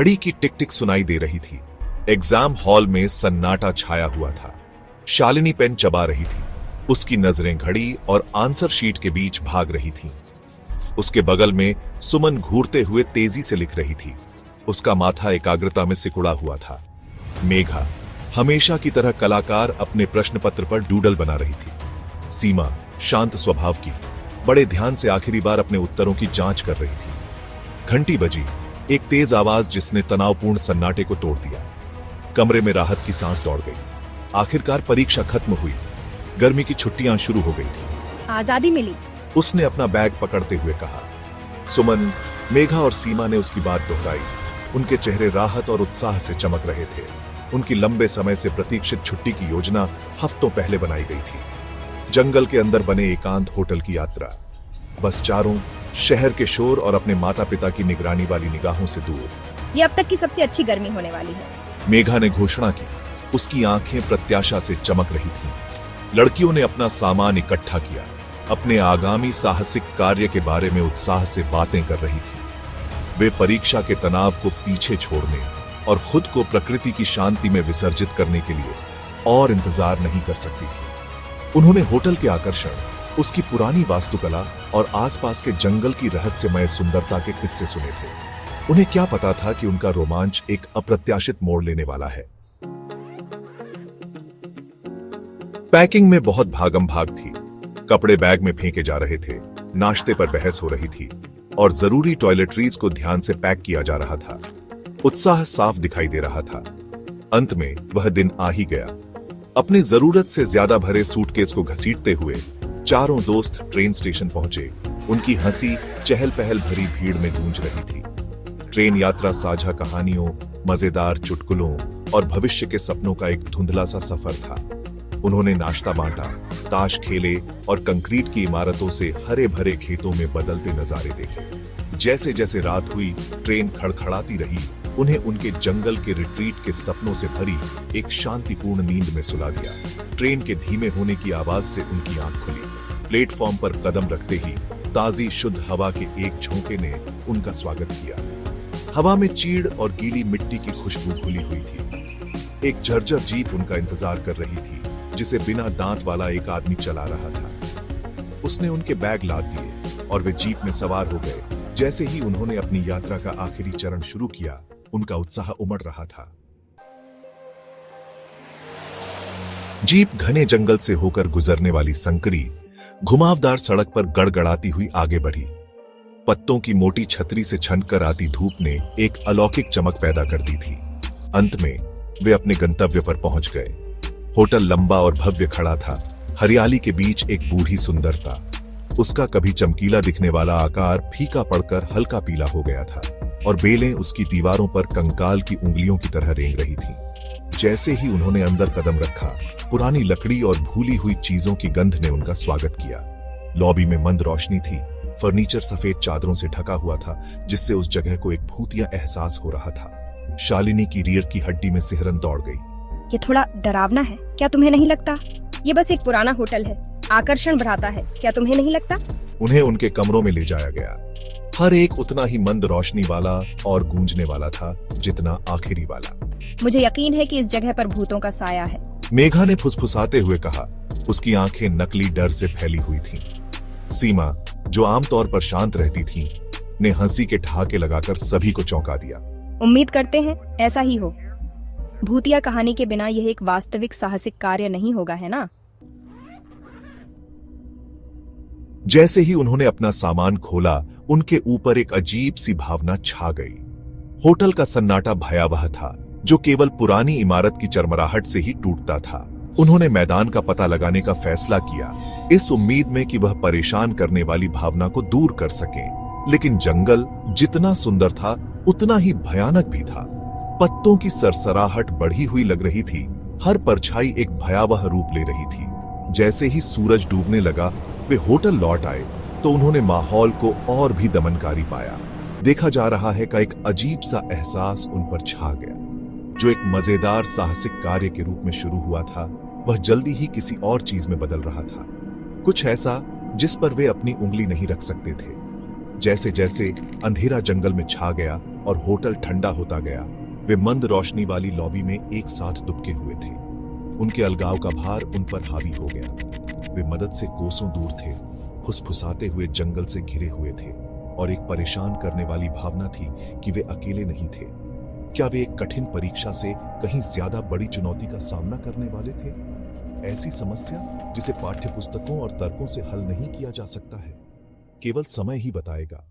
घड़ी की टिक टिक सुनाई दे रही थी। एग्जाम हॉल में सन्नाटा छाया हुआ था। शालिनी पेन चबा रही थी। उसकी नजरें घड़ी और आंसर शीट के बीच भाग रही थीं। उसके बगल में सुमन घूरते हुए तेजी से लिख रही थी। उसका माथा एकाग्रता में सिकुड़ा हुआ था। मेघा हमेशा की तरह कलाकार अपने प्रश्न पत्र पर डूडल बना रही थी। सीमा शांत स्वभाव की बड़े ध्यान से आखिरी बार अपने उत्तरों की जांच कर रही थी। घंटी बजी, एक तेज आवाज जिसने तनावपूर्ण सन्नाटे को तोड़ दिया। कमरे में राहत की सांस दौड़ गई। आखिरकार परीक्षा खत्म हुई। गर्मी की छुट्टियां शुरू हो गई थी। आजादी मिली, उसने अपना बैग पकड़ते हुए कहा। सुमन, मेघा और सीमा ने उसकी बात दोहराई। उनके चेहरे राहत और उत्साह से चमक रहे थे। उनकी लंबे समय से प्रतीक्षित छुट्टी की योजना हफ्तों पहले बनाई गई थी। जंगल के अंदर बने एकांत होटल की यात्रा, बस चारों शहर के शोर और अपने माता पिता की निगरानी वाली निगाहों से दूर। ये अब तक की सबसे अच्छी गर्मी होने वाली है, मेघा ने घोषणा की। उसकी आंखें प्रत्याशा से चमक रही थीं। लड़कियों ने अपना सामान इकट्ठा किया। अपने आगामी साहसिक कार्य के बारे में उत्साह से बातें कर रही थी। वे परीक्षा के तनाव को पीछे छोड़ने और खुद को प्रकृति की शांति में विसर्जित करने के लिए और इंतजार नहीं कर सकती थी। उन्होंने होटल के आकर्षण, उसकी पुरानी वास्तुकला और आसपास के जंगल की रहस्यमय सुंदरता के किस्से सुने थे। उन्हें क्या पता था कि उनका रोमांच एक अप्रत्याशित मोड़ लेने वाला है। पैकिंग में बहुत भागम भाग थी। कपड़े बैग में फेंके जा रहे थे, नाश्ते पर बहस हो रही थी और जरूरी टॉयलेटरीज को ध्यान से पैक किया जा रहा था। उत्साह साफ दिखाई दे रहा था। अंत में वह दिन आ ही गया। अपने जरूरत से ज्यादा भरे सूटकेस को घसीटते हुए चारों दोस्त ट्रेन स्टेशन पहुंचे। उनकी हंसी चहल पहल भरी भीड़ में गूंज रही थी। ट्रेन यात्रा साझा कहानियों, मजेदार चुटकुलों और भविष्य के सपनों का एक धुंधला सा सफर था। उन्होंने नाश्ता बांटा, ताश खेले और कंक्रीट की इमारतों से हरे भरे खेतों में बदलते नजारे देखे। जैसे जैसे रात हुई, ट्रेन खड़खड़ाती रही। उन्हें उनके जंगल के रिट्रीट के सपनों से भरी एक शांतिपूर्ण नींद में सुला दिया। ट्रेन के धीमे होने की आवाज से उनकी आंख खुली। प्लेटफॉर्म पर कदम रखते ही ताजी शुद्ध हवा के एक झोंके ने उनका स्वागत किया। हवा में चीड़ और गीली मिट्टी की खुशबू घुली हुई थी। एक जर्जर जीप उनका इंतजार कर रही थी, जिसे बिना दांत वाला एक आदमी चला रहा था। उसने उनके बैग लाद दिए और वे जीप में सवार हो गए। जैसे ही उन्होंने अपनी यात्रा का आखिरी चरण शुरू किया, उनका उत्साह उमड़ रहा था। जीप घने जंगल से होकर गुजरने वाली संकरी, घुमावदार सड़क पर गड़गड़ाती हुई आगे बढ़ी। पत्तों की मोटी छतरी से छनकर आती धूप ने एक अलौकिक चमक पैदा कर दी थी। अंत में वे अपने गंतव्य पर पहुंच गए। होटल लंबा और भव्य खड़ा था। हरियाली के बीच एक बूढ़ी सुंदरता। उसका कभी चमकीला दिखने वाला आकार फीका पड़कर हल्का पीला हो गया था और बेलें उसकी दीवारों पर कंकाल की उंगलियों की तरह रेंग रही थीं। जैसे ही उन्होंने अंदर कदम रखा, पुरानी लकड़ी और भूली हुई चीजों की गंध ने उनका स्वागत किया। लॉबी में मंद रोशनी थी। फर्नीचर सफेद चादरों से ढका हुआ था, जिससे उस जगह को एक भूतिया एहसास हो रहा था। शालिनी की रीढ़ की हड्डी में सिहरन दौड़ गई। ये थोड़ा डरावना है, क्या तुम्हें नहीं लगता? ये बस एक पुराना होटल है, आकर्षण बढ़ाता है, क्या तुम्हें नहीं लगता? उन्हें उनके कमरों में ले जाया गया। हर एक उतना ही मंद रोशनी वाला और गूंजने वाला था जितना आखिरी वाला। मुझे यकीन है कि इस जगह पर भूतों का साया है, मेघा ने फुसफुसाते हुए कहा। उसकी आंखें नकली डर से फैली हुई थीं। सीमा, जो आमतौर पर शांत रहती थी, ने हंसी के ठहाके लगाकर सभी को चौंका दिया। उम्मीद करते हैं ऐसा ही हो। भूतिया कहानी के बिना यह एक वास्तविक साहसिक कार्य नहीं होगा, है ना? जैसे ही उन्होंने अपना सामान खोला, उनके ऊपर एक अजीब सी भावना छा गई। होटल का सन्नाटा भयावह था, जो केवल पुरानी इमारत की चरमराहट से ही टूटता था। उन्होंने मैदान का पता लगाने का फैसला किया, इस उम्मीद में कि वह परेशान करने वाली भावना को दूर कर सकें। लेकिन जंगल जितना सुंदर था, उतना ही भयानक भी था। पत्तों की सरसराहट बढ़ी हुई लग रही थी। हर परछाई एक भयावह रूप ले रही थी। जैसे ही सूरज डूबने लगा, वे होटल लौट आए तो उन्होंने माहौल को और भी दमनकारी पाया। देखा जा रहा है का एक अजीब सा एहसास उन पर छा गया। जो एक मजेदार साहसिक कार्य के रूप में शुरू हुआ था, वह जल्दी ही किसी और चीज में बदल रहा था। कुछ ऐसा जिस पर वे अपनी उंगली नहीं रख सकते थे। जैसे जैसे अंधेरा जंगल में छा गया, और होटल ठंडा होता गया। वे मंद रोशनी वाली लॉबी में एक साथ दुबके हुए थे। उनके अलगाव का भार उन पर हावी हो गया। वे मदद से कोसों दूर थे, फुसफुसाते हुए जंगल से घिरे हुए थे, और एक परेशान करने वाली भावना थी कि वे अकेले नहीं थे। क्या वे एक कठिन परीक्षा से कहीं ज्यादा बड़ी चुनौती का सामना करने वाले थे? ऐसी समस्या जिसे पाठ्य पुस्तकों और तर्कों से हल नहीं किया जा सकता है, केवल समय ही बताएगा।